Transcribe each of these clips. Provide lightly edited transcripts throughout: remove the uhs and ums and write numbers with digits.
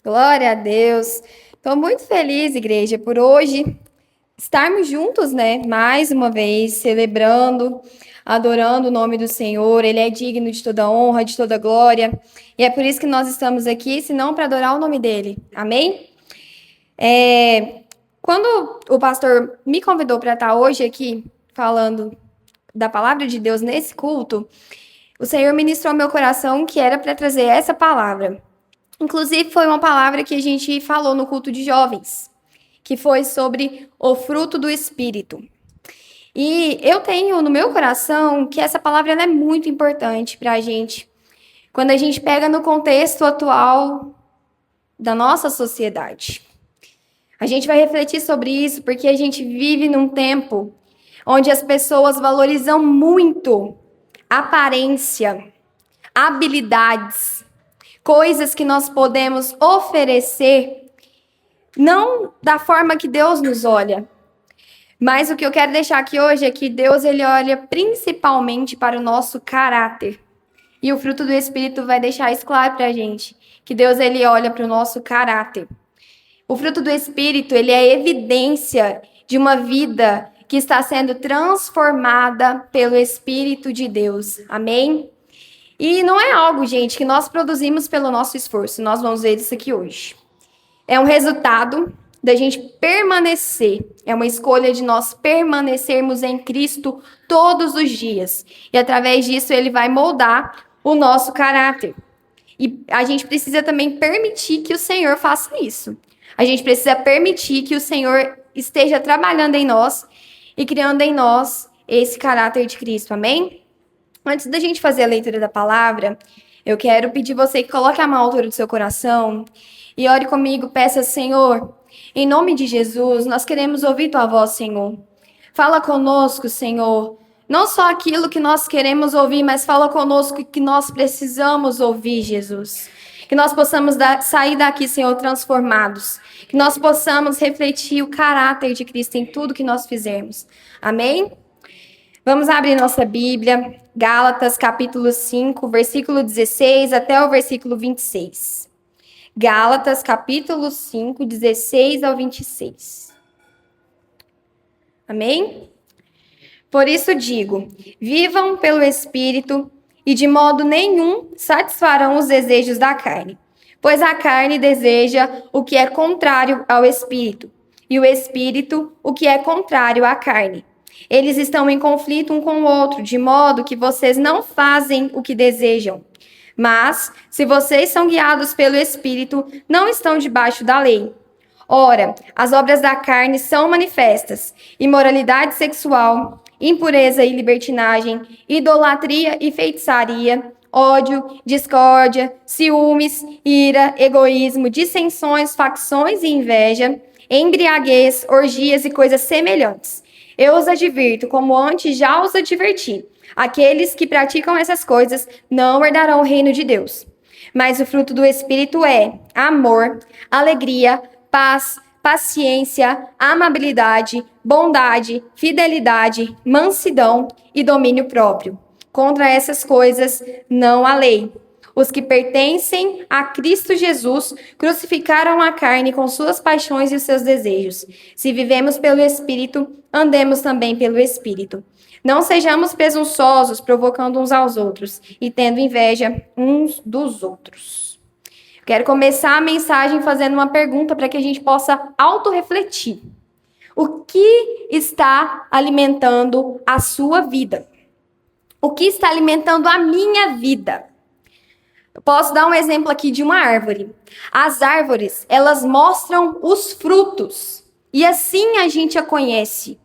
Glória a Deus. Estou muito feliz, igreja, por hoje estarmos juntos, né? Mais uma vez, celebrando, adorando o nome do Senhor. Ele é digno de toda honra, de toda glória. E é por isso que nós estamos aqui, senão para adorar o nome dele. Amém? Quando o pastor me convidou para estar hoje aqui falando da palavra de Deus nesse culto, o Senhor ministrou ao meu coração que era para trazer essa palavra. Inclusive, foi uma palavra que a gente falou no culto de jovens, que foi sobre o fruto do Espírito. E eu tenho no meu coração que essa palavra ela é muito importante para a gente, quando a gente pega no contexto atual da nossa sociedade. A gente vai refletir sobre isso porque a gente vive num tempo onde as pessoas valorizam muito aparência, habilidades, coisas que nós podemos oferecer, não da forma que Deus nos olha. Mas o que eu quero deixar aqui hoje é que Deus ele olha principalmente para o nosso caráter. E o fruto do Espírito vai deixar isso claro para a gente, que Deus ele olha para o nosso caráter. O fruto do Espírito ele é evidência de uma vida que está sendo transformada pelo Espírito de Deus. Amém? E não é algo, gente, que nós produzimos pelo nosso esforço. Nós vamos ver isso aqui hoje. É um resultado da gente permanecer. É uma escolha de nós permanecermos em Cristo todos os dias. E através disso ele vai moldar o nosso caráter. E a gente precisa também permitir que o Senhor faça isso. A gente precisa permitir que o Senhor esteja trabalhando em nós e criando em nós esse caráter de Cristo. Amém? Antes da gente fazer a leitura da palavra, eu quero pedir você que coloque a mão à altura do seu coração e ore comigo, peça, Senhor, em nome de Jesus, nós queremos ouvir tua voz, Senhor. Fala conosco, Senhor. Não só aquilo que nós queremos ouvir, mas fala conosco o que nós precisamos ouvir, Jesus. Que nós possamos sair daqui, Senhor, transformados. Que nós possamos refletir o caráter de Cristo em tudo que nós fizermos. Amém? Vamos abrir nossa Bíblia, Gálatas capítulo 5, versículo 16 até o versículo 26. Gálatas capítulo 5, 16 ao 26. Amém? Por isso digo, vivam pelo Espírito e de modo nenhum satisfarão os desejos da carne. Pois a carne deseja o que é contrário ao Espírito, e o Espírito o que é contrário à carne. Eles estão em conflito um com o outro, de modo que vocês não fazem o que desejam. Mas, se vocês são guiados pelo Espírito, não estão debaixo da lei. Ora, as obras da carne são manifestas: imoralidade sexual, impureza e libertinagem, idolatria e feitiçaria, ódio, discórdia, ciúmes, ira, egoísmo, dissensões, facções e inveja, embriaguez, orgias e coisas semelhantes. Eu os advirto, como antes já os adverti. Aqueles que praticam essas coisas não herdarão o reino de Deus. Mas o fruto do Espírito é amor, alegria, paz, paciência, amabilidade, bondade, fidelidade, mansidão e domínio próprio. Contra essas coisas não há lei. Os que pertencem a Cristo Jesus crucificaram a carne com suas paixões e os seus desejos. Se vivemos pelo Espírito, andemos também pelo Espírito. Não sejamos presunçosos, provocando uns aos outros e tendo inveja uns dos outros. Quero começar a mensagem fazendo uma pergunta para que a gente possa autorrefletir. O que está alimentando a sua vida? O que está alimentando a minha vida? Eu posso dar um exemplo aqui de uma árvore. As árvores, elas mostram os frutos. E assim a gente a conhece.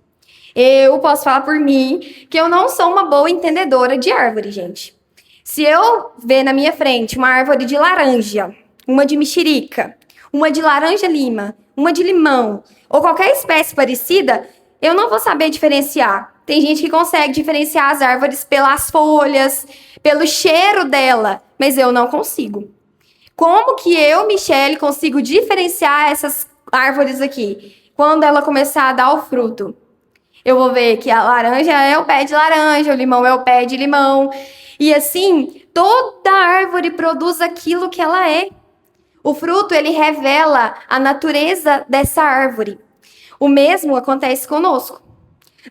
Eu posso falar por mim que eu não sou uma boa entendedora de árvore, gente. Se eu ver na minha frente uma árvore de laranja, uma de mexerica, uma de laranja-lima, uma de limão, ou qualquer espécie parecida, eu não vou saber diferenciar. Tem gente que consegue diferenciar as árvores pelas folhas, pelo cheiro dela, mas eu não consigo. Como que eu, Michele, consigo diferenciar essas árvores aqui? Quando ela começar a dar o fruto. Eu vou ver que a laranja é o pé de laranja, o limão é o pé de limão. E assim, toda árvore produz aquilo que ela é. O fruto, ele revela a natureza dessa árvore. O mesmo acontece conosco.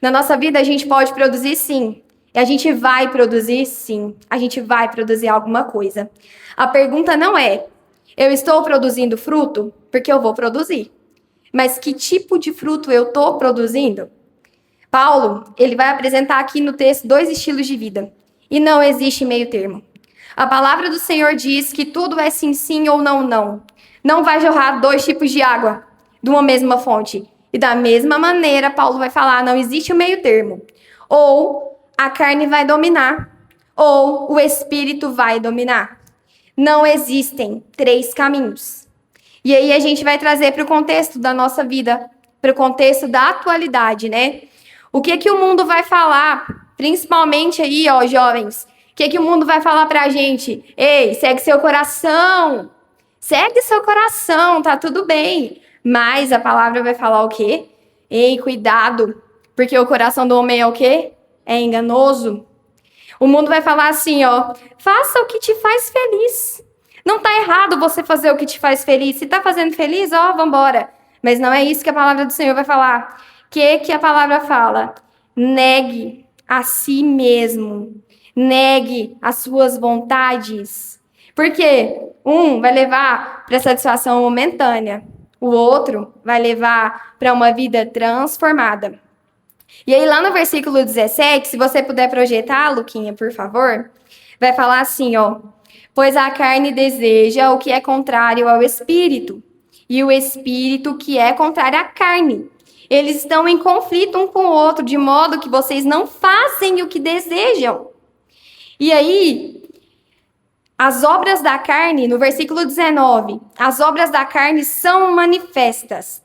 Na nossa vida, a gente pode produzir sim. E a gente vai produzir sim. A gente vai produzir alguma coisa. A pergunta não é, eu estou produzindo fruto? Porque eu vou produzir. Mas que tipo de fruto eu estou produzindo? Paulo, ele vai apresentar aqui no texto 2 estilos de vida. E não existe meio termo. A palavra do Senhor diz que tudo é sim, sim ou não, não. Não vai jorrar 2 tipos de água de uma mesma fonte. E da mesma maneira, Paulo vai falar, não existe o meio termo. Ou a carne vai dominar, ou o espírito vai dominar. Não existem 3 caminhos. E aí a gente vai trazer para o contexto da nossa vida, para o contexto da atualidade, né? O que o mundo vai falar, principalmente aí, ó, jovens, o que o mundo vai falar pra gente? Ei, segue seu coração. Segue seu coração, tá tudo bem. Mas a palavra vai falar o quê? Ei, cuidado, porque o coração do homem é o quê? É enganoso. O mundo vai falar assim, ó, faça o que te faz feliz. Não tá errado você fazer o que te faz feliz. Se tá fazendo feliz, ó, vambora. Mas não é isso que a palavra do Senhor vai falar. O que a palavra fala? Negue a si mesmo. Negue as suas vontades. Porque um vai levar para satisfação momentânea. O outro vai levar para uma vida transformada. E aí, lá no versículo 17, se você puder projetar, Luquinha, por favor, vai falar assim, ó. Pois a carne deseja o que é contrário ao espírito, e o espírito que é contrário à carne. Eles estão em conflito um com o outro, de modo que vocês não fazem o que desejam. E aí, as obras da carne, no versículo 19, as obras da carne são manifestas.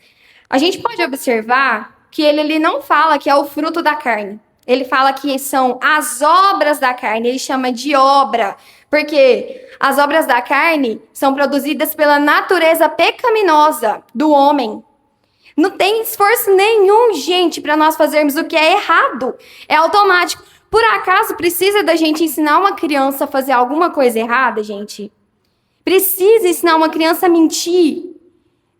A gente pode observar que ele não fala que é o fruto da carne. Ele fala que são as obras da carne, ele chama de obra, porque as obras da carne são produzidas pela natureza pecaminosa do homem. Não tem esforço nenhum, gente, para nós fazermos o que é errado. É automático. Por acaso precisa da gente ensinar uma criança a fazer alguma coisa errada, gente? Precisa ensinar uma criança a mentir?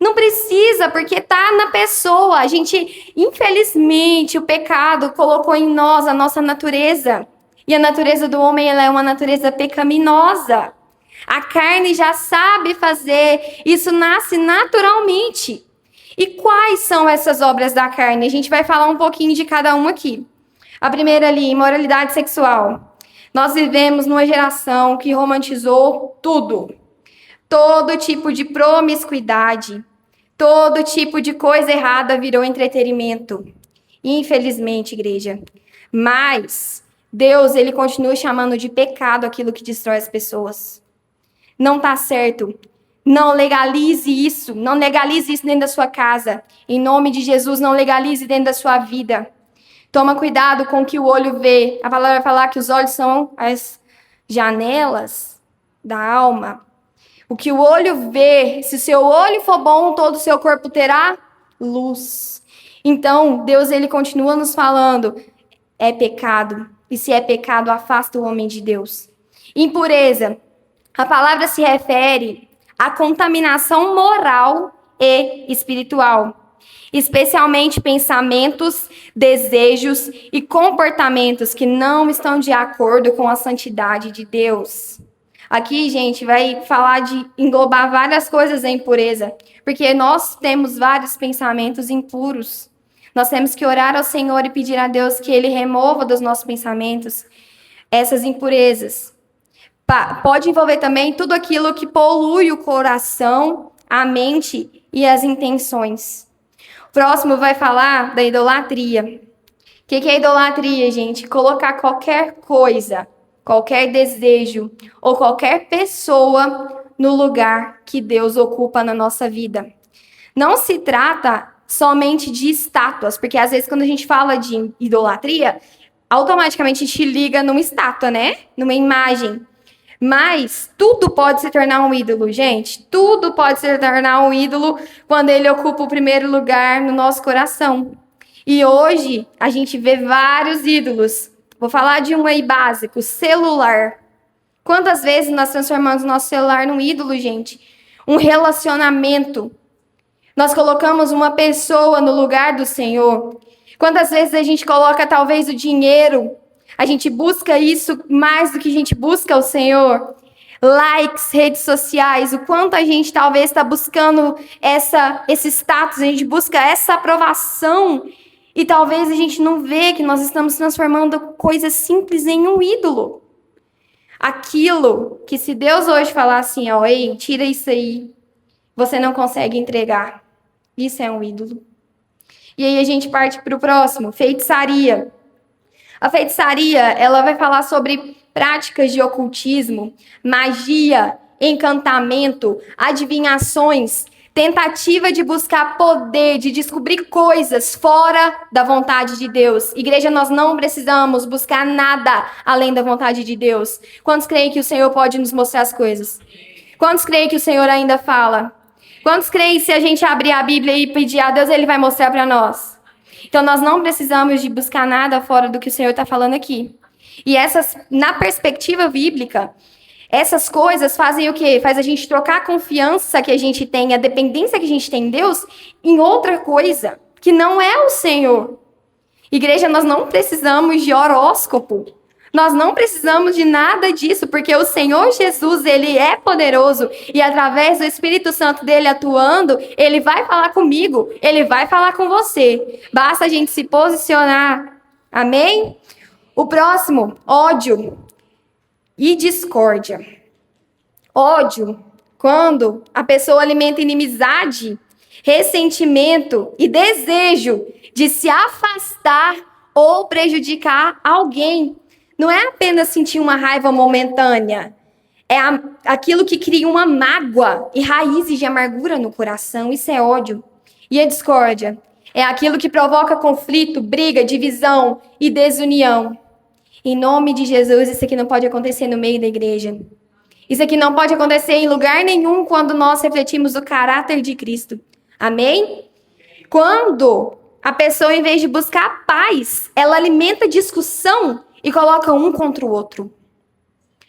Não precisa, porque tá na pessoa. A gente, infelizmente, o pecado colocou em nós a nossa natureza. E a natureza do homem, ela é uma natureza pecaminosa. A carne já sabe fazer, isso nasce naturalmente. E quais são essas obras da carne? A gente vai falar um pouquinho de cada uma aqui. A primeira ali, imoralidade sexual. Nós vivemos numa geração que romantizou tudo. Todo tipo de promiscuidade, todo tipo de coisa errada virou entretenimento. Infelizmente, igreja. Mas Deus, ele continua chamando de pecado aquilo que destrói as pessoas. Não tá certo. Não legalize isso. Não legalize isso dentro da sua casa. Em nome de Jesus, não legalize dentro da sua vida. Toma cuidado com o que o olho vê. A palavra vai falar que os olhos são as janelas da alma. O que o olho vê, se o seu olho for bom, todo o seu corpo terá luz. Então, Deus, ele continua nos falando, é pecado. E se é pecado, afasta o homem de Deus. Impureza. A palavra se refere à contaminação moral e espiritual. Especialmente pensamentos, desejos e comportamentos que não estão de acordo com a santidade de Deus. Aqui, gente, vai falar de englobar várias coisas em impureza, porque nós temos vários pensamentos impuros. Nós temos que orar ao Senhor e pedir a Deus que Ele remova dos nossos pensamentos essas impurezas. Pode envolver também tudo aquilo que polui o coração, a mente e as intenções. O próximo vai falar da idolatria. O que é idolatria, gente? Colocar qualquer coisa, qualquer desejo ou qualquer pessoa no lugar que Deus ocupa na nossa vida. Não se trata somente de estátuas, porque às vezes quando a gente fala de idolatria, automaticamente a gente liga numa estátua, né? Numa imagem. Mas tudo pode se tornar um ídolo, gente. Tudo pode se tornar um ídolo quando ele ocupa o primeiro lugar no nosso coração. E hoje a gente vê vários ídolos. Vou falar de um aí básico, celular. Quantas vezes nós transformamos o nosso celular num ídolo, gente? um relacionamento. Nós colocamos uma pessoa no lugar do Senhor. Quantas vezes a gente coloca talvez o dinheiro, a gente busca isso mais do que a gente busca o Senhor. Likes, redes sociais, o quanto a gente talvez está buscando esse status, a gente busca essa aprovação e talvez a gente não vê que nós estamos transformando coisas simples em um ídolo. Aquilo que se Deus hoje falar assim, ó, ei, tira isso aí, você não consegue entregar. Isso é um ídolo. E aí a gente parte para o próximo, feitiçaria. A feitiçaria, ela vai falar sobre práticas de ocultismo, magia, encantamento, adivinhações, tentativa de buscar poder, de descobrir coisas fora da vontade de Deus. Igreja, nós não precisamos buscar nada além da vontade de Deus. Quantos creem que o Senhor pode nos mostrar as coisas? Quantos creem que o Senhor ainda fala? Quantos creem que se a gente abrir a Bíblia e pedir a Deus, Ele vai mostrar para nós? Então, nós não precisamos de buscar nada fora do que o Senhor está falando aqui. E na perspectiva bíblica, essas coisas fazem o quê? Faz a gente trocar a confiança que a gente tem, a dependência que a gente tem em Deus, em outra coisa, que não é o Senhor. Igreja, nós não precisamos de horóscopo. Nós não precisamos de nada disso, porque o Senhor Jesus, Ele é poderoso e através do Espírito Santo dele atuando, Ele vai falar comigo, Ele vai falar com você. Basta a gente se posicionar. Amém? O próximo, ódio e discórdia. Ódio, quando a pessoa alimenta inimizade, ressentimento e desejo de se afastar ou prejudicar alguém. Não é apenas sentir uma raiva momentânea. É aquilo que cria uma mágoa e raízes de amargura no coração. Isso é ódio. E a discórdia? É aquilo que provoca conflito, briga, divisão e desunião. Em nome de Jesus, isso aqui não pode acontecer no meio da igreja. Isso aqui não pode acontecer em lugar nenhum quando nós refletimos o caráter de Cristo. Amém? Quando a pessoa, em vez de buscar paz, ela alimenta discussão e coloca um contra o outro.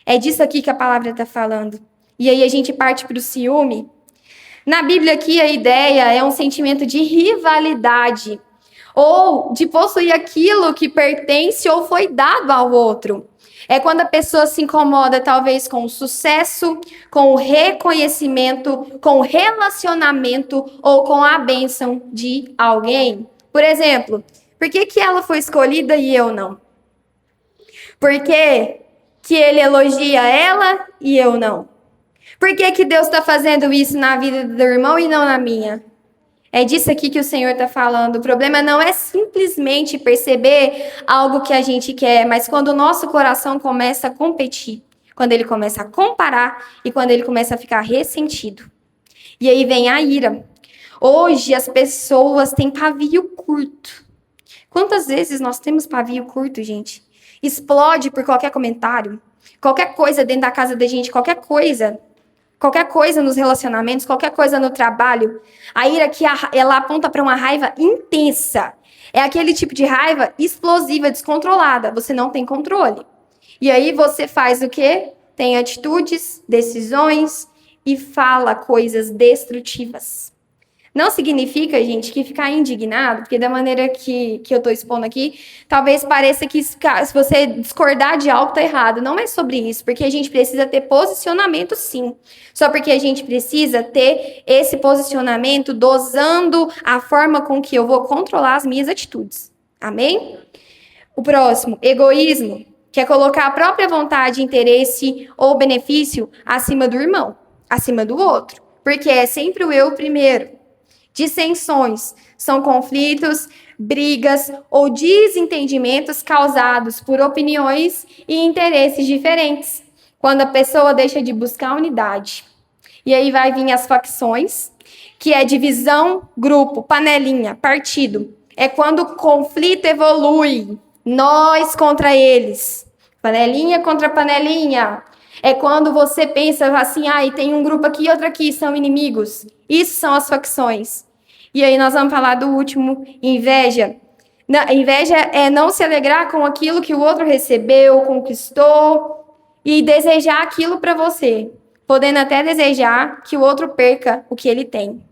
É disso aqui que a palavra está falando. E aí a gente parte para o ciúme. Na Bíblia aqui a ideia é um sentimento de rivalidade, ou de possuir aquilo que pertence ou foi dado ao outro. É quando a pessoa se incomoda talvez com o sucesso, com o reconhecimento, com o relacionamento ou com a bênção de alguém. Por exemplo, por que ela foi escolhida e eu não? Por que ele elogia ela e eu não? Por que Deus está fazendo isso na vida do irmão e não na minha? É disso aqui que o Senhor está falando. O problema não é simplesmente perceber algo que a gente quer, mas quando o nosso coração começa a competir, quando ele começa a comparar e quando ele começa a ficar ressentido. E aí vem a ira. Hoje as pessoas têm pavio curto. Quantas vezes nós temos pavio curto, gente? Explode por qualquer comentário, qualquer coisa dentro da casa da gente, qualquer coisa nos relacionamentos, qualquer coisa no trabalho. A ira que ela aponta para uma raiva intensa. É aquele tipo de raiva explosiva, descontrolada. Você não tem controle. E aí você faz o quê? Tem atitudes, decisões e fala coisas destrutivas. Não significa, gente, que ficar indignado, porque da maneira que eu estou expondo aqui, talvez pareça que se você discordar de algo está errado. Não é sobre isso, porque a gente precisa ter posicionamento, sim. Só porque a gente precisa ter esse posicionamento dosando a forma com que eu vou controlar as minhas atitudes. Amém? O próximo, egoísmo, que é colocar a própria vontade, interesse ou benefício acima do irmão, acima do outro. Porque é sempre o eu primeiro. Dissensões são conflitos, brigas ou desentendimentos causados por opiniões e interesses diferentes, quando a pessoa deixa de buscar unidade. E aí vai vir as facções, que é divisão, grupo, panelinha, partido. É quando o conflito evolui, nós contra eles, panelinha contra panelinha. É quando você pensa assim, e tem um grupo aqui e outro aqui, são inimigos. Isso são as facções. E aí nós vamos falar do último, inveja. Inveja é não se alegrar com aquilo que o outro recebeu, conquistou e desejar aquilo para você. podendo até desejar que o outro perca o que ele tem.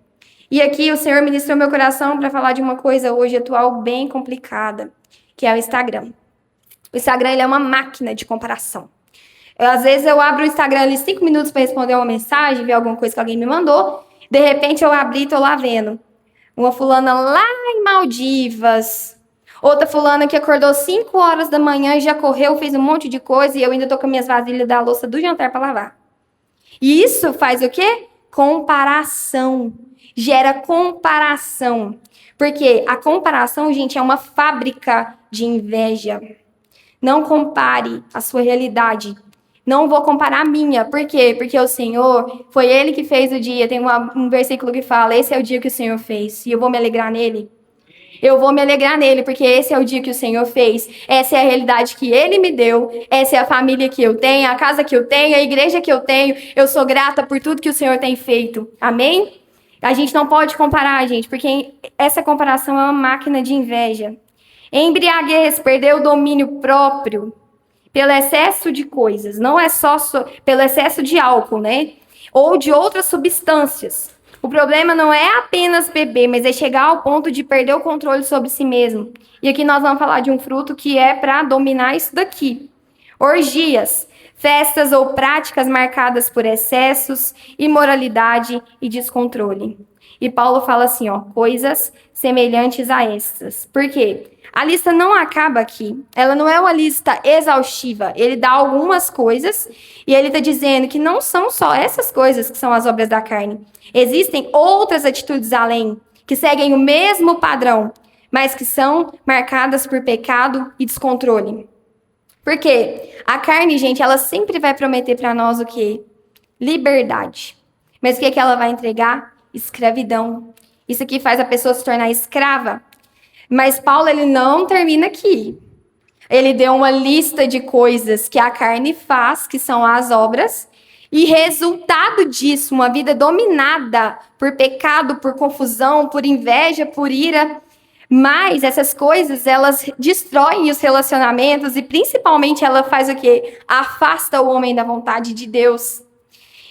E aqui o Senhor ministrou meu coração para falar de uma coisa hoje atual bem complicada, que é o Instagram. O Instagram ele é uma máquina de comparação. Às vezes eu abro o Instagram ali 5 minutos para responder uma mensagem, ver alguma coisa que alguém me mandou, de repente eu abri e tô lá vendo. Uma fulana lá em Maldivas, outra fulana que acordou 5 horas da manhã e já correu, fez um monte de coisa e eu ainda tô com minhas vasilhas da louça do jantar para lavar. E isso faz o quê? Comparação. Gera comparação. Porque a comparação, gente, é uma fábrica de inveja. Não compare a sua realidade. Não vou comparar a minha. Por quê? Porque o Senhor, foi Ele que fez o dia. Tem um versículo que fala, esse é o dia que o Senhor fez. E eu vou me alegrar nele. Eu vou me alegrar nele, porque esse é o dia que o Senhor fez. Essa é a realidade que Ele me deu. Essa é a família que eu tenho, a casa que eu tenho, a igreja que eu tenho. Eu sou grata por tudo que o Senhor tem feito. Amém? A gente não pode comparar, gente, porque essa comparação é uma máquina de inveja. Embriaguez, perder o domínio próprio pelo excesso de coisas. Não é só pelo excesso de álcool, né? Ou de outras substâncias. O problema não é apenas beber, mas é chegar ao ponto de perder o controle sobre si mesmo. E aqui nós vamos falar de um fruto que é para dominar isso daqui. Orgias, festas ou práticas marcadas por excessos, imoralidade e descontrole. E Paulo fala assim, ó, coisas semelhantes a estas. Por quê? A lista não acaba aqui. Ela não é uma lista exaustiva. Ele dá algumas coisas e ele está dizendo que não são só essas coisas que são as obras da carne. Existem outras atitudes além, que seguem o mesmo padrão, mas que são marcadas por pecado e descontrole. Por quê? A carne, gente, ela sempre vai prometer para nós o quê? Liberdade. Mas o que ela vai entregar? Escravidão. Isso aqui faz a pessoa se tornar escrava. Mas Paulo, ele não termina aqui. Ele deu uma lista de coisas que a carne faz, que são as obras, e resultado disso, uma vida dominada por pecado, por confusão, por inveja, por ira. Mas essas coisas, elas destroem os relacionamentos e principalmente ela faz o quê? Afasta o homem da vontade de Deus.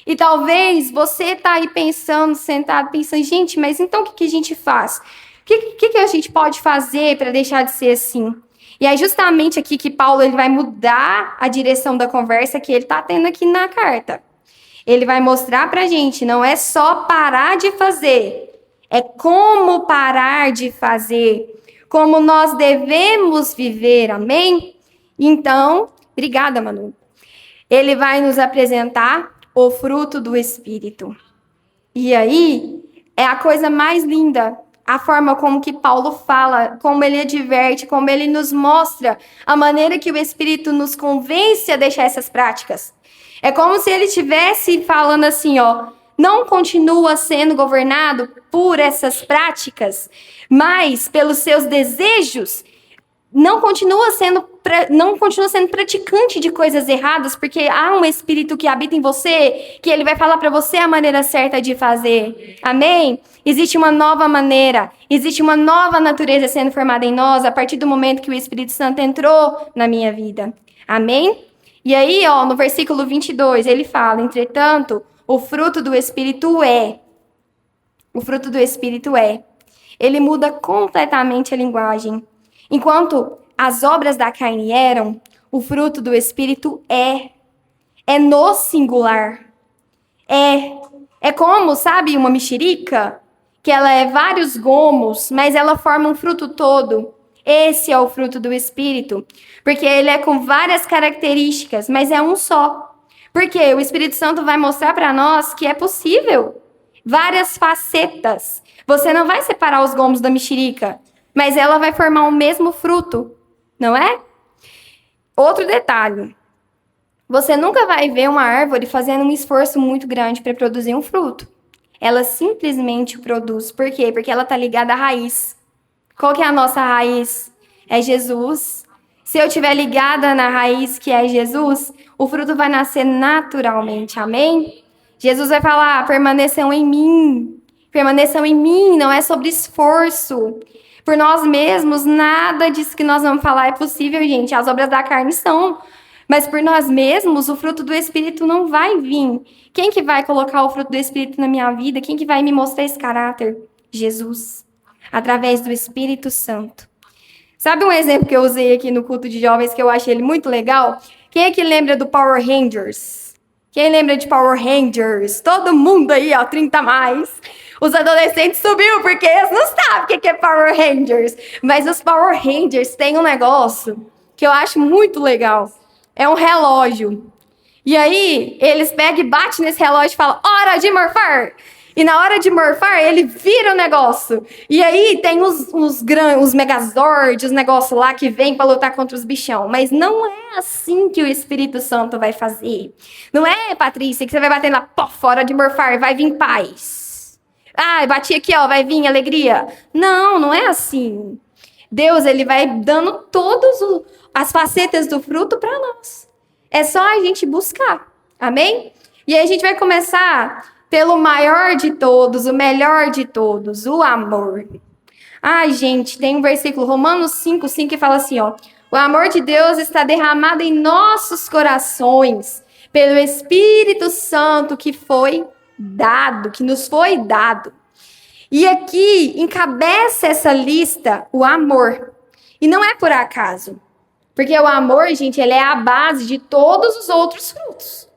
E talvez você tá aí pensando, sentado, pensando, gente, mas então o que a gente faz? O que a gente pode fazer para deixar de ser assim? E é justamente aqui que Paulo ele vai mudar a direção da conversa que ele está tendo aqui na carta. Ele vai mostrar para a gente, não é só parar de fazer, é como parar de fazer, como nós devemos viver, amém? Então, obrigada, Manu. Ele vai nos apresentar o fruto do Espírito. E aí, é a coisa mais linda, a forma como que Paulo fala, como ele adverte, como ele nos mostra, a maneira que o Espírito nos convence a deixar essas práticas. É como se ele estivesse falando assim, ó, não continua sendo governado por essas práticas, mas pelos seus desejos, não continua sendo praticante de coisas erradas, porque há um Espírito que habita em você, que ele vai falar para você a maneira certa de fazer. Amém? Existe uma nova maneira, existe uma nova natureza sendo formada em nós a partir do momento que o Espírito Santo entrou na minha vida. Amém? E aí, ó, no versículo 22, ele fala, entretanto, o fruto do Espírito é. O fruto do Espírito é. Ele muda completamente a linguagem. Enquanto as obras da carne eram, o fruto do Espírito é. É no singular. É como, sabe, uma mexerica? Que ela é vários gomos, mas ela forma um fruto todo. Esse é o fruto do Espírito. Porque ele é com várias características, mas é um só. Porque o Espírito Santo vai mostrar para nós que é possível. Várias facetas. Você não vai separar os gomos da mexerica, mas ela vai formar o mesmo fruto, não é? Outro detalhe. Você nunca vai ver uma árvore fazendo um esforço muito grande para produzir um fruto. Ela simplesmente o produz. Por quê? Porque ela está ligada à raiz. Qual que é a nossa raiz? É Jesus. Se eu estiver ligada na raiz que é Jesus, o fruto vai nascer naturalmente. Amém? Jesus vai falar, permaneçam em mim. Permaneçam em mim, não é sobre esforço. Por nós mesmos, nada disso que nós vamos falar é possível, gente. As obras da carne são Mas por nós mesmos, o fruto do Espírito não vai vir. Quem que vai colocar o fruto do Espírito na minha vida? Quem que vai me mostrar esse caráter? Jesus, através do Espírito Santo. Sabe um exemplo que eu usei aqui no culto de jovens que eu achei ele muito legal? Quem é que lembra do Power Rangers? Quem lembra de Power Rangers? Todo mundo aí, ó, 30 a mais. Os adolescentes subiu, porque eles não sabem o que é Power Rangers. Mas os Power Rangers têm um negócio que eu acho muito legal. É um relógio. E aí, eles pegam e batem nesse relógio e falam, hora de morfar! E na hora de morfar, ele vira o negócio. E aí, tem os Megazord, os negócios lá que vêm para lutar contra os bichão. Mas não é assim que o Espírito Santo vai fazer. Não é, Patrícia, que você vai bater lá, pô, fora de morfar, vai vir paz. Ah, bati aqui, ó, vai vir alegria. Não, não é assim. Deus, ele vai dando todas as facetas do fruto para nós. É só a gente buscar. Amém? E aí a gente vai começar pelo maior de todos, o melhor de todos, o amor. Ai, gente, tem um versículo, Romanos 5:5, que fala assim, ó. O amor de Deus está derramado em nossos corações pelo Espírito Santo que foi dado, que nos foi dado. E aqui encabeça essa lista o amor. E não é por acaso. Porque o amor, gente, ele é a base de todos os outros frutos.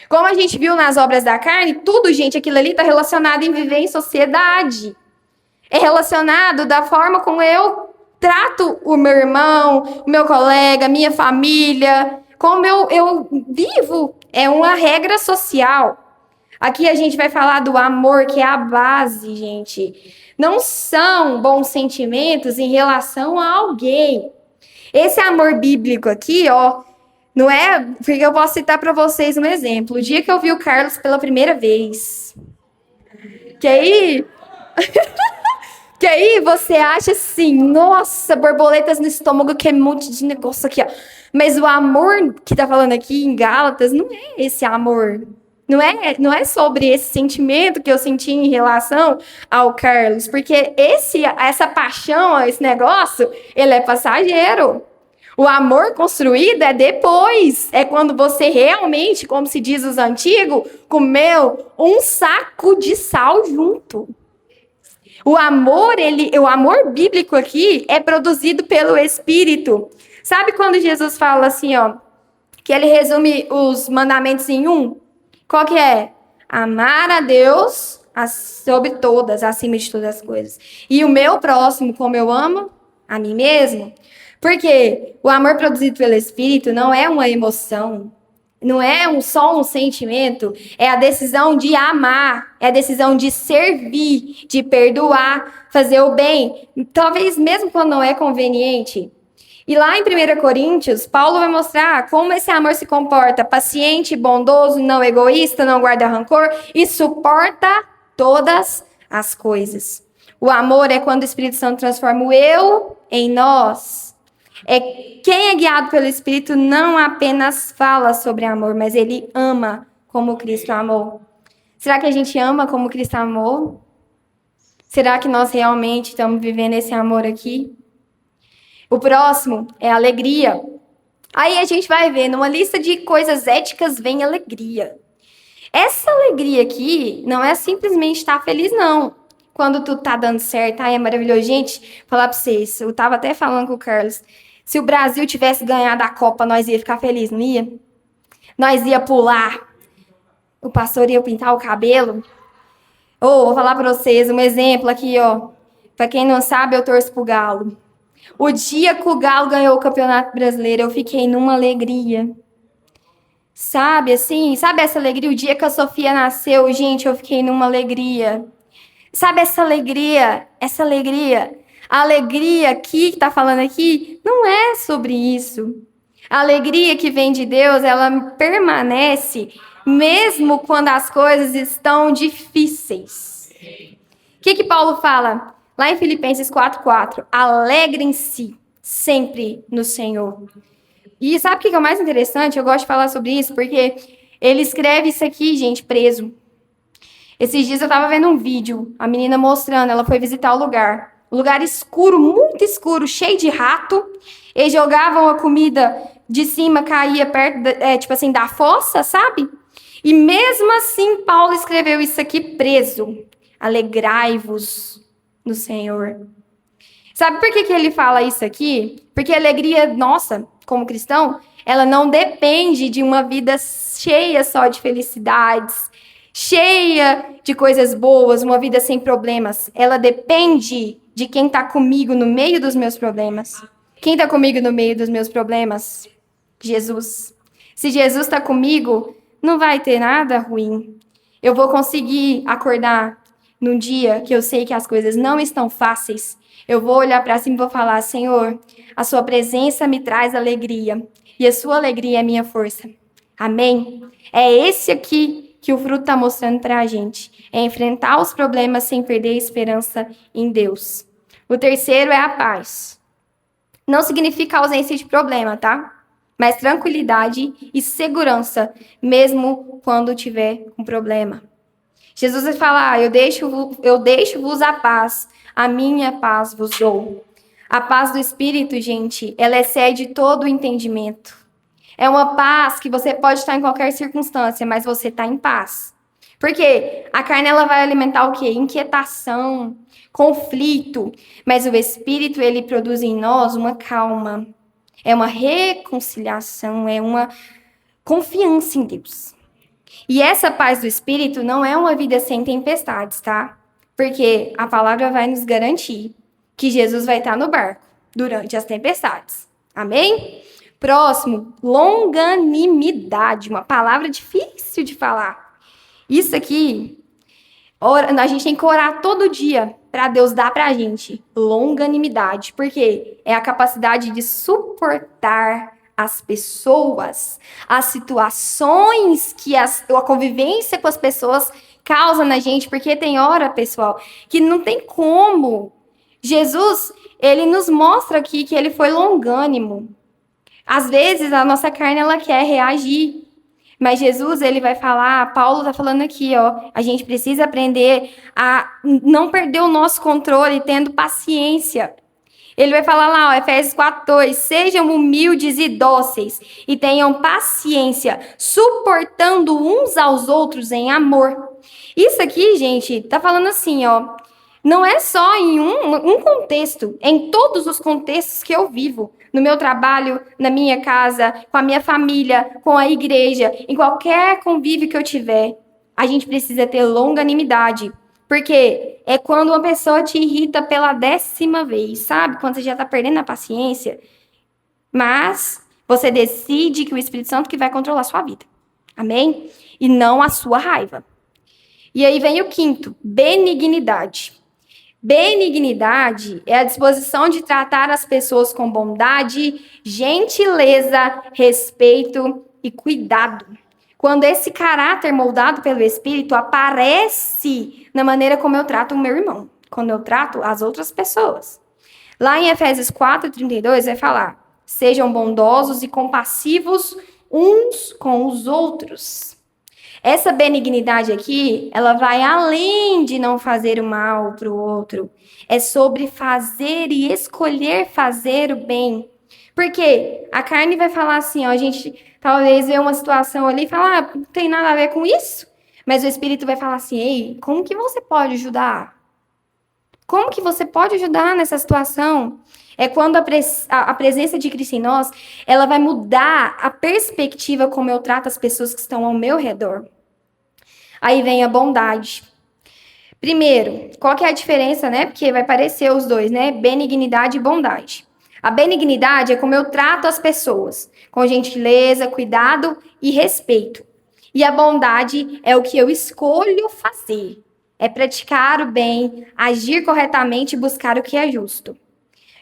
Como a gente viu nas obras da carne, tudo, gente, aquilo ali está relacionado em viver em sociedade. É relacionado da forma como eu trato o meu irmão, o meu colega, minha família, como eu vivo. É uma regra social. Aqui a gente vai falar do amor, que é a base, gente. Não são bons sentimentos em relação a alguém. Esse amor bíblico aqui, ó, não é... Porque eu posso citar para vocês um exemplo. O dia que eu vi o Carlos pela primeira vez. Que aí... que aí você acha assim, nossa, borboletas no estômago, que é um monte de negócio aqui, ó. Mas o amor que tá falando aqui em Gálatas não é esse amor. Não é sobre esse sentimento que eu senti em relação ao Carlos, porque essa paixão, esse negócio, ele é passageiro. O amor construído é depois, é quando você realmente, como se diz os antigos, comeu um saco de sal junto. O amor bíblico aqui é produzido pelo Espírito. Sabe quando Jesus fala assim, ó, que ele resume os mandamentos em um? Qual que é? Amar a Deus sobre todas, acima de todas as coisas. E o meu próximo, como eu amo, a mim mesmo. Porque o amor produzido pelo Espírito não é uma emoção, não é só um sentimento, é a decisão de amar, é a decisão de servir, de perdoar, fazer o bem, talvez mesmo quando não é conveniente. E lá em 1 Coríntios, Paulo vai mostrar como esse amor se comporta: paciente, bondoso, não egoísta, não guarda rancor e suporta todas as coisas. O amor é quando o Espírito Santo transforma o eu em nós. Quem é guiado pelo Espírito não apenas fala sobre amor, mas ele ama como Cristo amou. Será que a gente ama como Cristo amou? Será que nós realmente estamos vivendo esse amor aqui? O próximo é alegria. Aí a gente vai ver, numa lista de coisas éticas vem alegria. Essa alegria aqui não é simplesmente estar feliz, não. Quando tudo tá dando certo, é maravilhoso. Gente, falar pra vocês, eu tava até falando com o Carlos, se o Brasil tivesse ganhado a Copa, nós ia ficar felizes, não ia? Nós ia pular, o pastor ia pintar o cabelo. Vou falar pra vocês um exemplo aqui, ó. Pra quem não sabe, eu torço pro Galo. O dia que o Galo ganhou o Campeonato Brasileiro, eu fiquei numa alegria. Sabe, assim, sabe essa alegria? O dia que a Sofia nasceu, gente, eu fiquei numa alegria. Sabe essa alegria? A alegria aqui, que tá falando aqui, não é sobre isso. A alegria que vem de Deus, ela permanece mesmo quando as coisas estão difíceis. O que Paulo fala? Lá em Filipenses 4:4, alegrem-se sempre no Senhor. E sabe o que é o mais interessante? Eu gosto de falar sobre isso, porque ele escreve isso aqui, gente, preso. Esses dias eu tava vendo um vídeo, a menina mostrando, ela foi visitar o lugar. Um lugar escuro, muito escuro, cheio de rato. Eles jogavam a comida de cima, caía perto, tipo assim, da fossa, sabe? E mesmo assim, Paulo escreveu isso aqui preso. Alegrai-vos no Senhor. Sabe por que ele fala isso aqui? Porque a alegria nossa, como cristão, ela não depende de uma vida cheia só de felicidades, cheia de coisas boas, uma vida sem problemas. Ela depende de quem está comigo no meio dos meus problemas. Quem está comigo no meio dos meus problemas? Jesus. Se Jesus está comigo, não vai ter nada ruim. Eu vou conseguir acordar num dia que eu sei que as coisas não estão fáceis. Eu vou olhar para cima e vou falar: Senhor, a sua presença me traz alegria e a sua alegria é minha força. Amém? É esse aqui que o fruto está mostrando para a gente. É enfrentar os problemas sem perder a esperança em Deus. O terceiro é a paz. Não significa ausência de problema, tá? Mas tranquilidade e segurança, mesmo quando tiver um problema. Jesus vai falar: eu deixo-vos a paz, a minha paz vos dou. A paz do Espírito, gente, ela excede todo o entendimento. É uma paz que você pode estar em qualquer circunstância, mas você está em paz. Porque a carne ela vai alimentar o quê? Inquietação, conflito. Mas o Espírito, ele produz em nós uma calma. É uma reconciliação, é uma confiança em Deus. E essa paz do Espírito não é uma vida sem tempestades, tá? Porque a palavra vai nos garantir que Jesus vai estar no barco durante as tempestades. Amém? Próximo, longanimidade. Uma palavra difícil de falar. Isso aqui, a gente tem que orar todo dia para Deus dar para a gente longanimidade. Porque é a capacidade de suportar as pessoas, as situações que a convivência com as pessoas causa na gente, porque tem hora, pessoal, que não tem como. Jesus, ele nos mostra aqui que ele foi longânimo. Às vezes a nossa carne ela quer reagir, mas Jesus ele vai falar, Paulo tá falando aqui, ó, a gente precisa aprender a não perder o nosso controle, tendo paciência. Ele vai falar lá, ó, Efésios 4:2, sejam humildes e dóceis e tenham paciência, suportando uns aos outros em amor. Isso aqui, gente, tá falando assim, ó, não é só em um contexto, é em todos os contextos que eu vivo. No meu trabalho, na minha casa, com a minha família, com a igreja, em qualquer convívio que eu tiver, a gente precisa ter longanimidade. Porque é quando uma pessoa te irrita pela 10ª vez, sabe? Quando você já tá perdendo a paciência. Mas você decide que o Espírito Santo que vai controlar a sua vida. Amém? E não a sua raiva. E aí vem o quinto, benignidade. Benignidade é a disposição de tratar as pessoas com bondade, gentileza, respeito e cuidado. Quando esse caráter moldado pelo Espírito aparece na maneira como eu trato o meu irmão, quando eu trato as outras pessoas. Lá em Efésios 4:32 vai falar: sejam bondosos e compassivos uns com os outros. Essa benignidade aqui, ela vai além de não fazer o mal para o outro. É sobre fazer e escolher fazer o bem. Porque a carne vai falar assim, ó, a gente talvez vê uma situação ali e fala, ah, não tem nada a ver com isso. Mas o Espírito vai falar assim, ei, como que você pode ajudar? Como que você pode ajudar nessa situação? É quando a presença de Cristo em nós, ela vai mudar a perspectiva como eu trato as pessoas que estão ao meu redor. Aí vem a bondade. Primeiro, qual que é a diferença, né? Porque vai parecer os dois, né? Benignidade e bondade. A benignidade é como eu trato as pessoas, com gentileza, cuidado e respeito. E a bondade é o que eu escolho fazer. É praticar o bem, agir corretamente e buscar o que é justo.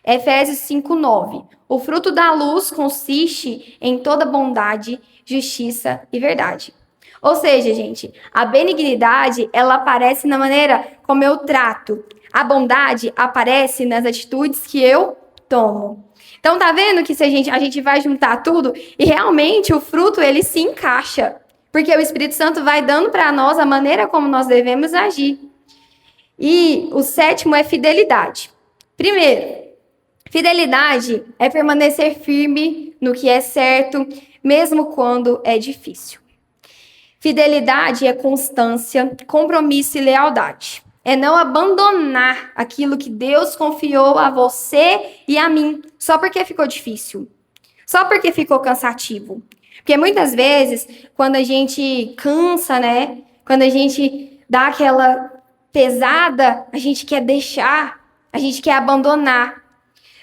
Efésios 5:9. O fruto da luz consiste em toda bondade, justiça e verdade. Ou seja, gente, a benignidade, ela aparece na maneira como eu trato. A bondade aparece nas atitudes que eu tomo. Então, tá vendo que se a gente vai juntar tudo e realmente o fruto, ele se encaixa. Porque o Espírito Santo vai dando para nós a maneira como nós devemos agir. E o sétimo é fidelidade. Primeiro, Fidelidade é permanecer firme no que é certo, mesmo quando é difícil. Fidelidade é constância, compromisso e lealdade. É não abandonar aquilo que Deus confiou a você e a mim, só porque ficou difícil, só porque ficou cansativo. Porque muitas vezes, quando a gente cansa, né? Quando a gente dá aquela pesada, a gente quer deixar, a gente quer abandonar.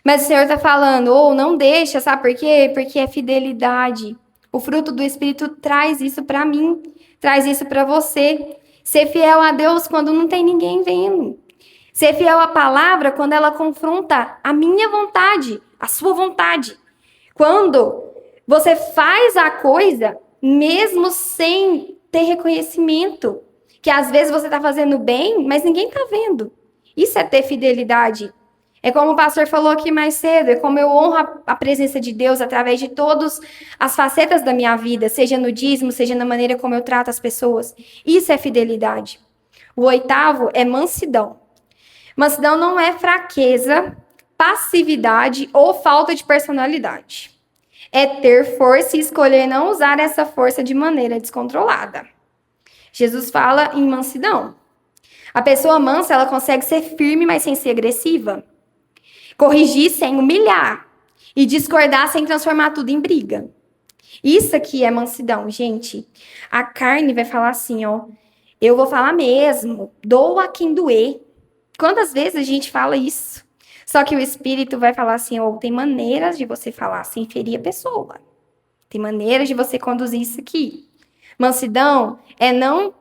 Mas o Senhor está falando, não deixa, sabe por quê? Porque é fidelidade. O fruto do Espírito traz isso para mim, traz isso para você. Ser fiel a Deus quando não tem ninguém vendo. Ser fiel à palavra quando ela confronta a minha vontade, a sua vontade. Quando você faz a coisa mesmo sem ter reconhecimento. Que às vezes você está fazendo bem, mas ninguém está vendo. Isso é ter fidelidade. É como o pastor falou aqui mais cedo, é como eu honro a presença de Deus através de todas as facetas da minha vida, seja no dízimo, seja na maneira como eu trato as pessoas. Isso é fidelidade. O 8º é mansidão. Mansidão não é fraqueza, passividade ou falta de personalidade. É ter força e escolher não usar essa força de maneira descontrolada. Jesus fala em mansidão. A pessoa mansa, ela consegue ser firme, mas sem ser agressiva. Corrigir sem humilhar. E discordar sem transformar tudo em briga. Isso aqui é mansidão, gente. A carne vai falar assim, eu vou falar mesmo, doa quem doer. Quantas vezes a gente fala isso? Só que o Espírito vai falar assim, tem maneiras de você falar sem ferir a pessoa. Tem maneiras de você conduzir isso aqui. Mansidão é não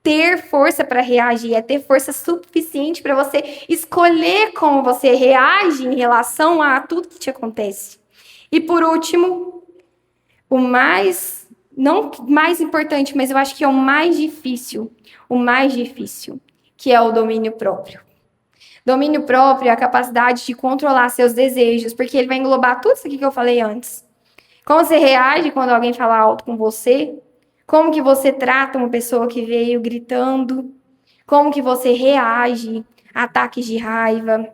ter força para reagir, é ter força suficiente para você escolher como você reage em relação a tudo que te acontece. E por último, não mais importante, mas eu acho que é o mais difícil, que é o domínio próprio. Domínio próprio é a capacidade de controlar seus desejos, porque ele vai englobar tudo isso aqui que eu falei antes. Como você reage quando alguém fala alto com você? Como que você trata uma pessoa que veio gritando? Como que você reage a ataques de raiva?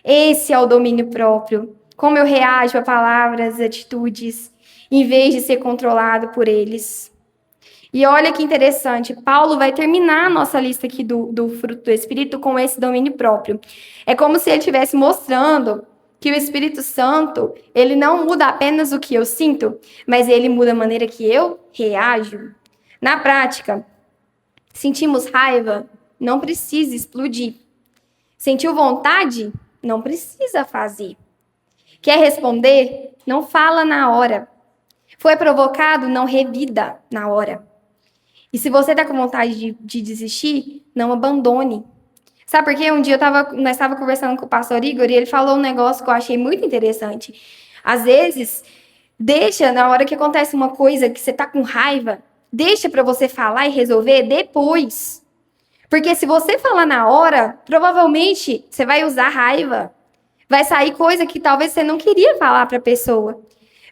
Esse é o domínio próprio. Como eu reajo a palavras, atitudes, em vez de ser controlado por eles. E olha que interessante, Paulo vai terminar a nossa lista aqui do fruto do Espírito com esse domínio próprio. É como se ele estivesse mostrando que o Espírito Santo, ele não muda apenas o que eu sinto, mas ele muda a maneira que eu reajo. Na prática, sentimos raiva, não precisa explodir. Sentiu vontade? Não precisa fazer. Quer responder? Não fala na hora. Foi provocado? Não revida na hora. E se você está com vontade de desistir, não abandone. Sabe por quê? Um dia nós estávamos conversando com o pastor Igor e ele falou um negócio que eu achei muito interessante. Às vezes, deixa, na hora que acontece uma coisa que você está com raiva, deixa para você falar e resolver depois. Porque se você falar na hora, provavelmente você vai usar raiva. Vai sair coisa que talvez você não queria falar para a pessoa.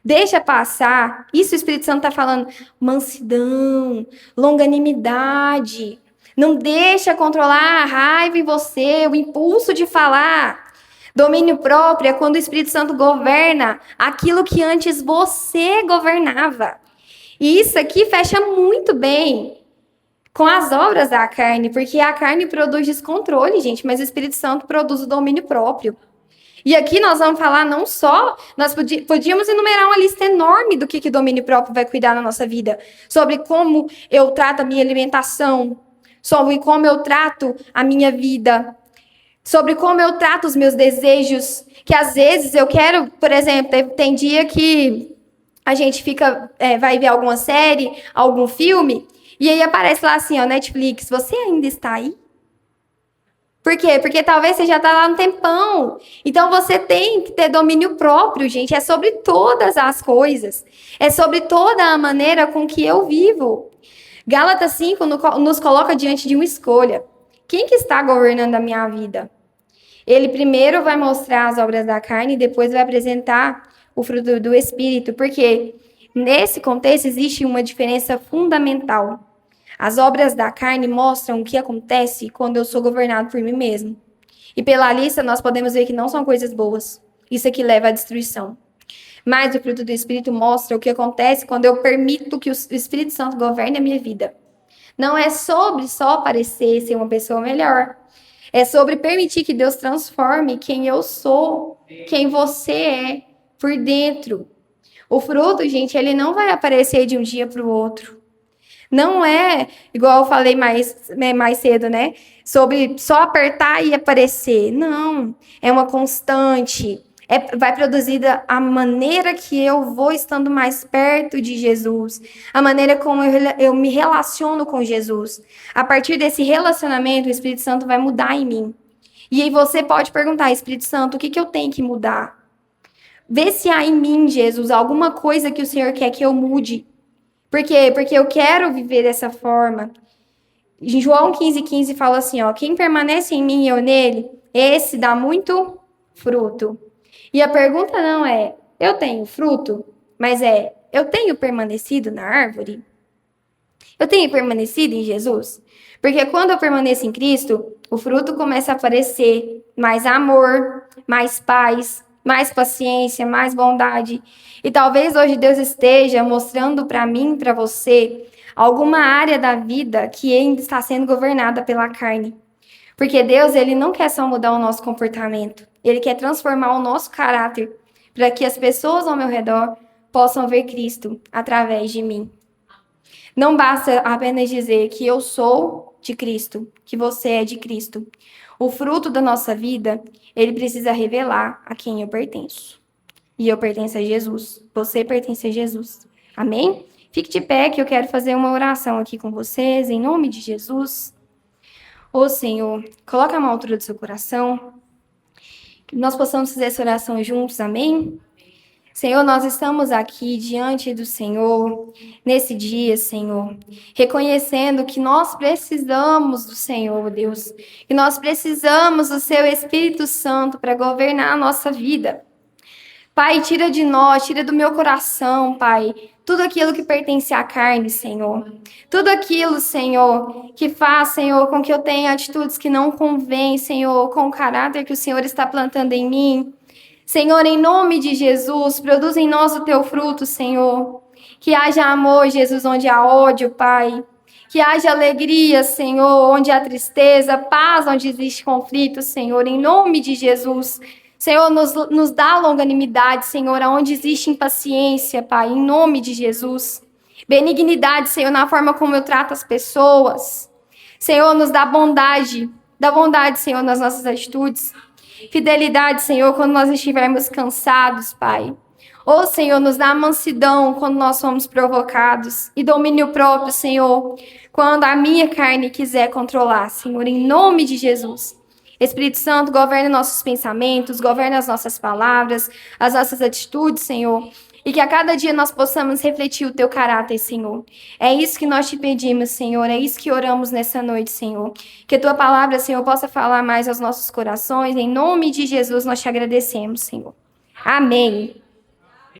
Deixa passar. Isso o Espírito Santo está falando. Mansidão, longanimidade. Não deixa controlar a raiva em você, o impulso de falar. Domínio próprio é quando o Espírito Santo governa aquilo que antes você governava. E isso aqui fecha muito bem com as obras da carne, porque a carne produz descontrole, gente, mas o Espírito Santo produz o domínio próprio. E aqui nós vamos falar não só, nós podíamos enumerar uma lista enorme do que o domínio próprio vai cuidar na nossa vida, sobre como eu trato a minha alimentação, sobre como eu trato a minha vida, sobre como eu trato os meus desejos, que às vezes eu quero, por exemplo, tem dia que a gente vai ver alguma série, algum filme, e aí aparece lá assim, Netflix, você ainda está aí? Por quê? Porque talvez você já está lá um tempão. Então você tem que ter domínio próprio, gente. É sobre todas as coisas. É sobre toda a maneira com que eu vivo. Gálatas 5 nos coloca diante de uma escolha. Quem que está governando a minha vida? Ele primeiro vai mostrar as obras da carne e depois vai apresentar o fruto do Espírito. Porque nesse contexto existe uma diferença fundamental. As obras da carne mostram o que acontece quando eu sou governado por mim mesmo. E pela lista nós podemos ver que não são coisas boas. Isso é que leva à destruição. Mas o fruto do Espírito mostra o que acontece quando eu permito que o Espírito Santo governe a minha vida. Não é sobre só parecer ser uma pessoa melhor. É sobre permitir que Deus transforme quem eu sou, quem você é, por dentro. O fruto, gente, ele não vai aparecer de um dia para o outro. Não é, igual eu falei mais cedo, né? Sobre só apertar e aparecer. Não. É uma constante. Vai produzir a maneira que eu vou estando mais perto de Jesus. A maneira como eu me relaciono com Jesus. A partir desse relacionamento, o Espírito Santo vai mudar em mim. E aí você pode perguntar, Espírito Santo, o que eu tenho que mudar? Vê se há em mim, Jesus, alguma coisa que o Senhor quer que eu mude. Por quê? Porque eu quero viver dessa forma. Em João 15,15 fala assim, ó, quem permanece em mim e eu nele, esse dá muito fruto. E a pergunta não é, eu tenho fruto? Mas é, eu tenho permanecido na árvore? Eu tenho permanecido em Jesus? Porque quando eu permaneço em Cristo, o fruto começa a aparecer. Mais amor, mais paz, mais paciência, mais bondade. E talvez hoje Deus esteja mostrando para mim, para você, alguma área da vida que ainda está sendo governada pela carne. Porque Deus, ele não quer só mudar o nosso comportamento. Ele quer transformar o nosso caráter para que as pessoas ao meu redor possam ver Cristo através de mim. Não basta apenas dizer que eu sou de Cristo, que você é de Cristo. O fruto da nossa vida, ele precisa revelar a quem eu pertenço. E eu pertenço a Jesus. Você pertence a Jesus. Amém? Fique de pé que eu quero fazer uma oração aqui com vocês, em nome de Jesus. Ô Senhor, coloca a mão à altura do seu coração. Que nós possamos fazer essa oração juntos, amém? Senhor, nós estamos aqui diante do Senhor, nesse dia, Senhor, reconhecendo que nós precisamos do Senhor, Deus, que nós precisamos do Seu Espírito Santo para governar a nossa vida. Pai, tira de nós, tira do meu coração, Pai, tudo aquilo que pertence à carne, Senhor. Tudo aquilo, Senhor, que faz, Senhor, com que eu tenha atitudes que não convêm, Senhor, com o caráter que o Senhor está plantando em mim. Senhor, em nome de Jesus, produz em nós o teu fruto, Senhor. Que haja amor, Jesus, onde há ódio, Pai. Que haja alegria, Senhor, onde há tristeza, paz, onde existe conflito, Senhor, em nome de Jesus. Senhor, nos dá longanimidade, Senhor, onde existe impaciência, Pai, em nome de Jesus. Benignidade, Senhor, na forma como eu trato as pessoas. Senhor, nos dá bondade, Senhor, nas nossas atitudes. Fidelidade, Senhor, quando nós estivermos cansados, Pai. Ô, Senhor, nos dá mansidão quando nós somos provocados. E domínio próprio, Senhor, quando a minha carne quiser controlar, Senhor, em nome de Jesus. Espírito Santo, governa nossos pensamentos, governa as nossas palavras, as nossas atitudes, Senhor. E que a cada dia nós possamos refletir o teu caráter, Senhor. É isso que nós te pedimos, Senhor. É isso que oramos nessa noite, Senhor. Que a tua palavra, Senhor, possa falar mais aos nossos corações. Em nome de Jesus, nós te agradecemos, Senhor. Amém.